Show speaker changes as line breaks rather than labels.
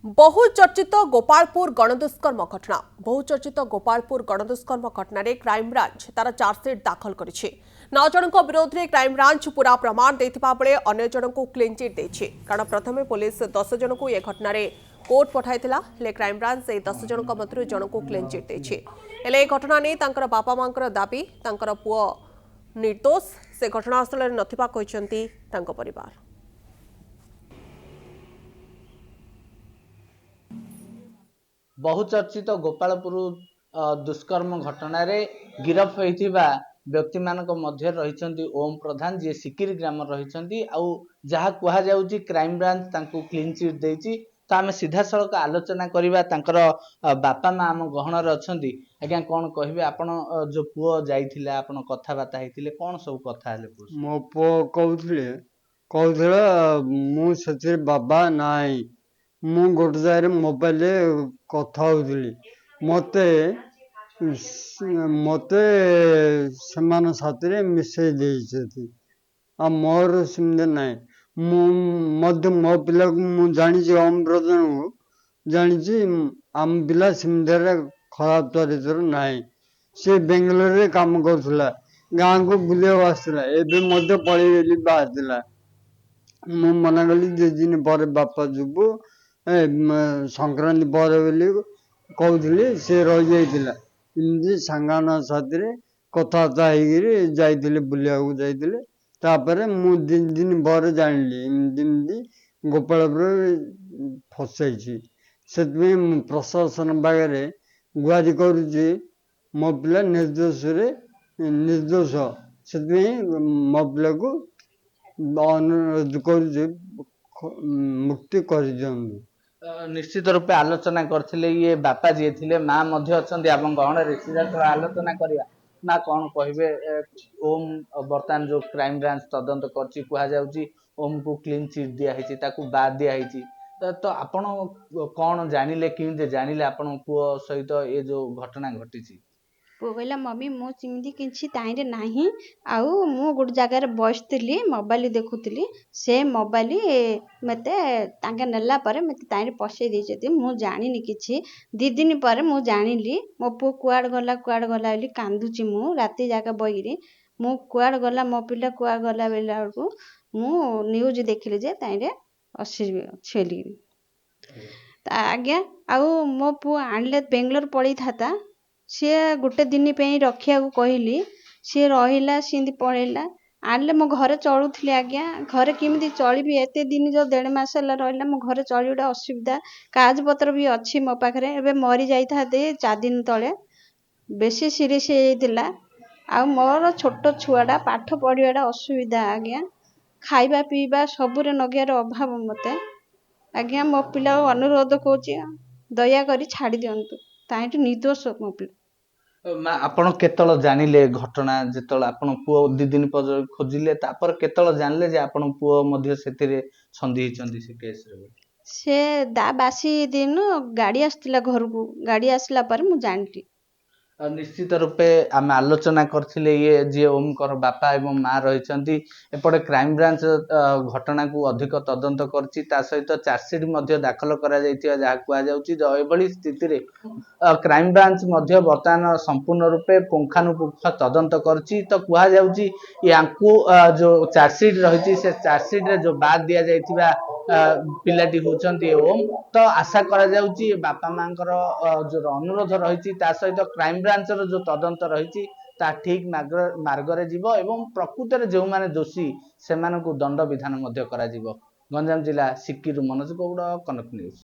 बहुचर्चित गोपालपुर गणदुष्कर्म घटना बहुचर्चित गोपालपुर गणदुष्कर्म घटना क्राइमब्रांच तार चार्जसीट दाखल करिछि। 9 जनक विरोध में क्राइमब्रांच पूरा प्रमाण देथिबा बेले अन्य जनक क्लीन चिट देछि। कारण प्रथमे पुलिस 10 जनक ए घटना कोर्ट पठाइथिला ले क्राइमब्रांच ए 10 जनक मध्य जनक क्लीन चिट देछि। एले घटना नै तांकर बापा मांकर दाबी तांकर पुओ निर्दोष से घटनास्थल नथिबा कहिसंती तांको परिवार।
बहुचर्चित गोपालपुर दुष्कर्म घटना रे गिरफ होइथिबा व्यक्ति मानक मध्य रहिसंती ओम प्रधान जे सिकिरी ग्राम रहिसंती आउ जहा कुहा जाउची क्राइम ब्रांच तांको क्लीन चिट देइची। तो आमे सीधा सड़क आलोचना करिबा तांकर बापा मा आम गहणर अछंती। आज्ञा कोन कहिबे आपण जो पुओ जाइथिला आपण कथा बाता हेतिले कोन सब कथा हेले
मो पुओ कहउथला मु सतिर बाबा नाई मु गोटे जाय मोबाइल कथा होउथली मते मते समान साथरे मिसे देइछथि आ मोर सिमदे नाई मु मध्य मो पिला मु जानि जे ओम ब्रदन जानि जे आम पिला सिमदे खराब चरित्र नाई से बेंगलोर रे काम करथला गाँ को बुले आसला एबे मध्य पळी गेली बाहरला मु मना गली जे दिन पर बापा जुबु संक्रांति पर बोली कहउथली से रहि जाइतिला इमदी सांगाना साथरे कथाता हेगिरी जाइतिले बुलिया को जाइतिले तापरे मु दिन पर जानिली इमदी गोपालपुर फसाइछि। सेतमे प्रशासन बागरे गुहारी करूछि मो पिला निर्दोष से मो पिला को अनुरोध कर मुक्ति कर दियंतु।
निश्चित रूपे आलोचना करथिले ये बापा जे थिले मां मध्य अछंती आपन गहण रे सीधा आलोचना करिया ना कोन कहिबे ओम वर्तमान जो क्राइम ब्रांच तदंत करछि कुहा जाउची ओम को क्लीन चिट दिया हिची ताकू बाद दिया हिची तो आपण कोन जानिले किंदे जानिले आपण पुओ सहित ए जो घटना घटिछि।
पुओ कहला मम्मी मो सिमदी किछि ताइरे नाही आउ मु गुड जगह रे बसतिली मोबाइल देखुतिली से मोबाइल मते तांके नेला परे मते ताइरे पसै दैछथि मु जानिनी किछि दी दिन परे मु जानिली मो पुओ कुआड गला बोली कांदुची मु राती जाका बगिरी मु कुआड गला मो पिला कुआ गला बेला को मु न्यूज देखिले जे ताइरे छेली आज्ञा आउ मो पुओ आनले बेंगलोर पळी थाता सी गोटे दिन पे रखिया को कहली सी रहिला सिंदी पळेला आनले मो घरे चलुथली आज्ञा घरे किमिति चलिबी एते दिन जो 1.5 मास हला रहिला मो घरे चलिबा असुविधा कागज पत्र भी अछि मो पाखरे एबे मरि जाई थाते 4 दिन तळे बेसी सीरियस हेतिला आ मोर छोटो छुआडा पाठ पढियाडा असुविधा आज्ञा खाइबा पीबा सबुरे नगियार अभाव मते आज्ञा मो पिला अनुरोध कोची दया करी छाडी दियंतु ताइटु निर्दोष मो पिला।
आपण केतल जानिले घटना जेतल आपण पुओ 2 दिन पर खोजिले तापर केतल जानले जे आपण पुओ मध्ये सेतिरे संधि हिचंदी से केस रे
से दा बासी दिन गाड़ी आस्तिला घर को गाड़ी आसला पर मु जानली।
निश्चित रूपे आम आलोचना करथिले ये जे ओम कर बापा एवं मां रहिसंती एपटे क्राइम ब्रांच घटना को अधिक तदंत करछि ता सहित चार्जसीट मध्ये दाखल करा जाइतिया जहा कुआ जाउछि जो एबळी स्थिति रे क्राइम ब्रांच मध्ये वर्तमान संपूर्ण रूपे पुंखानुपुंख तदंत करछि तो कुआ जाउछि यांकु जो चार्जसीट रहिछि से चार्जसीट रे जो बाद दिया जाइतिबा पिलाटी होचंती ओम तो आशा करा जाउछि बापा मांकर जो अनुरोध रहिछि ता सहित क्राइम ब्रांच रो जो तदंत रहिछि ता ठीक मार्ग रे जीवो एवं प्रकृत रे जो माने दोषी सेमानकु दंड विधान मध्ये करा जीवो। गंजाम जिला सिक्किरु मनोज गौड़, कनक न्यूज।